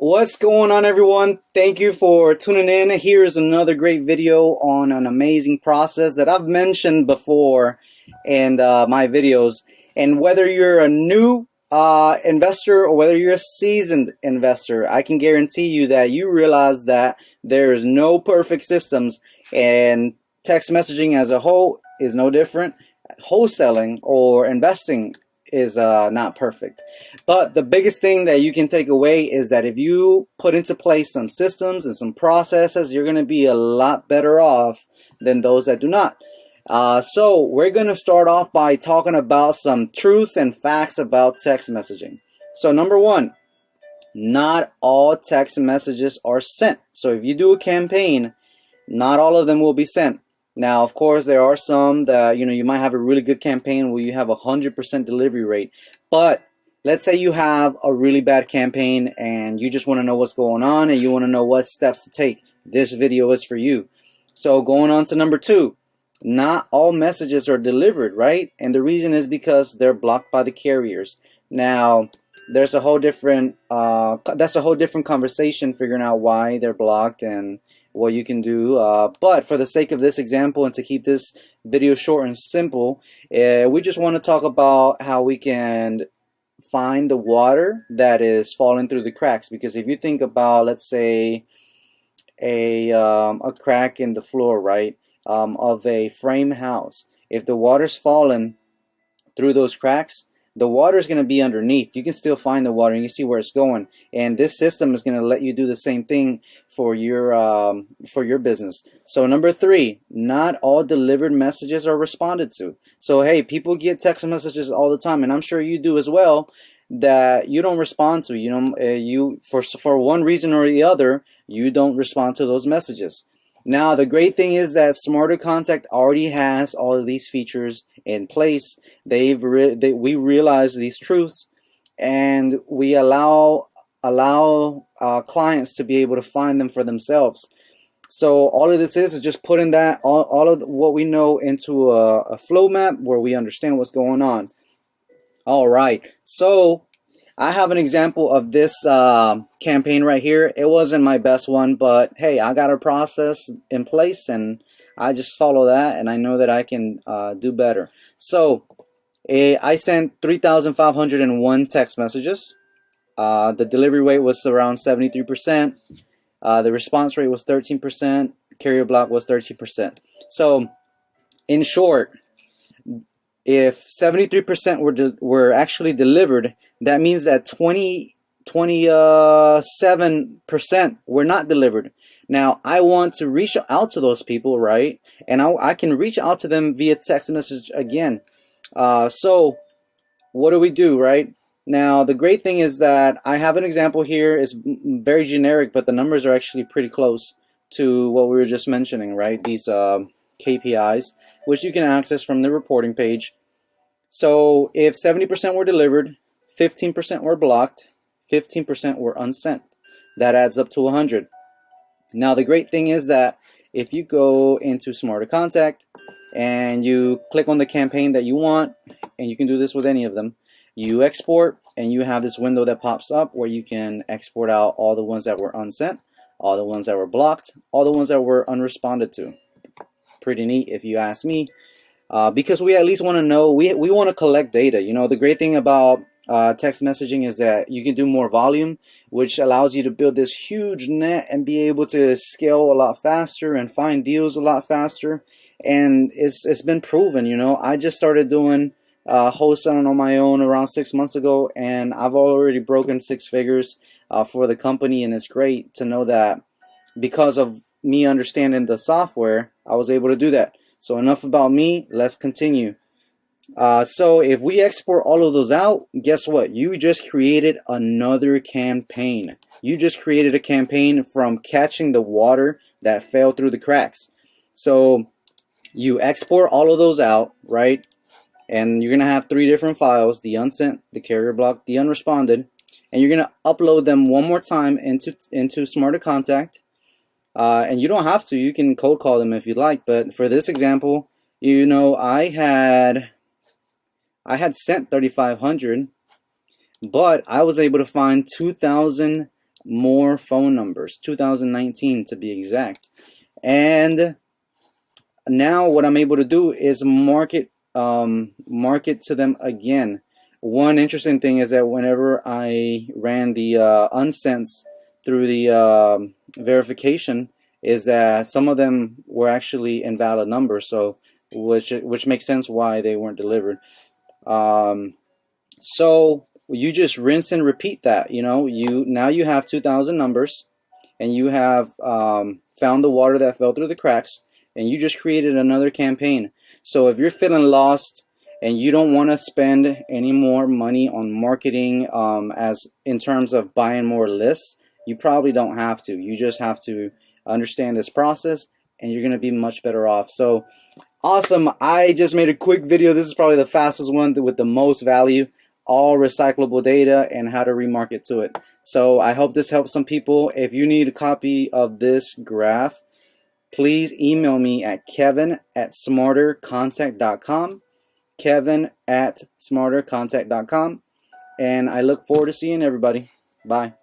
What's going on, everyone? Thank you for tuning in. Here's another great video on an amazing process that I've mentioned before in my videos. And whether you're a new investor or whether you're a seasoned investor, I can guarantee you that you realize that there is no perfect systems, and text messaging as a whole is no different. Wholesaling or investing is not perfect. But the biggest thing that you can take away is that if you put into place some systems and some processes, you're going to be a lot better off than those that do not. So we're going to start off by talking about some truths and facts about text messaging. So number one, not all text messages are sent. So if you do a campaign, not all of them will be sent. Now, of course, there are some that, you might have a really good campaign where you have 100% delivery rate. But let's say you have a really bad campaign and you just want to know what's going on and you want to know what steps to take. This video is for you. So going on to number two, not all messages are delivered, right? And the reason is because they're blocked by the carriers. Now, there's a whole different that's a whole different conversation, figuring out why they're blocked and what you can do, but for the sake of this example and to keep this video short and simple, we just want to talk about how we can find the water that is falling through the cracks. Because if you think about, let's say, a crack in the floor, right, of a frame house, if the water's falling through those cracks, the water is going to be underneath. You can still find the water and you see where it's going. And this system is going to let you do the same thing for your business. So number three, not all delivered messages are responded to. So hey, people get text messages all the time, and I'm sure you do as well, that you don't respond to. You for one reason or the other, you don't respond to those messages. Now, the great thing is that Smarter Contact already has all of these features in place. We realize these truths, and we allow clients to be able to find them for themselves. So all of this is just putting that all of what we know into a flow map where we understand what's going on. All right, so I have an example of this campaign right here. It wasn't my best one, but hey, I got a process in place and I just follow that, and I know that I can do better. So I sent 3,501 text messages. The delivery rate was around 73%. The response rate was 13%. Carrier block was 13%. So in short, if 73% were actually delivered, that means that 27% were not delivered. Now, I want to reach out to those people, right? And I can reach out to them via text message again. So what do we do, right? Now, the great thing is that I have an example here. It's very generic, but the numbers are actually pretty close to what we were just mentioning, right? These KPIs, which you can access from the reporting page. So if 70% were delivered, 15% were blocked, 15% were unsent. That adds up to 100. Now, the great thing is that if you go into Smarter Contact and you click on the campaign that you want, and you can do this with any of them, you export, and you have this window that pops up where you can export out all the ones that were unsent, all the ones that were blocked, all the ones that were unresponded to. Pretty neat if you ask me, because we at least want to know, we want to collect data. The great thing about text messaging is that you can do more volume, which allows you to build this huge net and be able to scale a lot faster and find deals a lot faster. And it's been proven. I just started doing wholesaling on my own around 6 months ago, and I've already broken 6 figures for the company. And it's great to know that because of me understanding the software, I was able to do that. So enough about me, let's continue. So if we export all of those out, guess what? You just created another campaign. You just created a campaign from catching the water that fell through the cracks. So you export all of those out, right? And you're going to have 3 different files: the unsent, the carrier block, the unresponded. And you're going to upload them one more time into Smarter Contact. And you don't have to. You can cold call them if you like. But for this example, I had sent 3,500, but I was able to find 2,000 more phone numbers, 2019 to be exact. And now what I'm able to do is market to them again. One interesting thing is that whenever I ran the unsends through the verification, is that some of them were actually invalid numbers, so which makes sense why they weren't delivered. So you just rinse and repeat that. Now you have 2,000 numbers, and you have found the water that fell through the cracks, and you just created another campaign. So if you're feeling lost and you don't want to spend any more money on marketing as in terms of buying more lists, you probably don't have to. You just have to understand this process, and you're going to be much better off. So awesome. I just made a quick video. This is probably the fastest one with the most value. All recyclable data and how to remarket to it. So I hope this helps some people. If you need a copy of this graph, please email me at kevin@smartercontact.com, kevin@smartercontact.com, and I look forward to seeing everybody. Bye.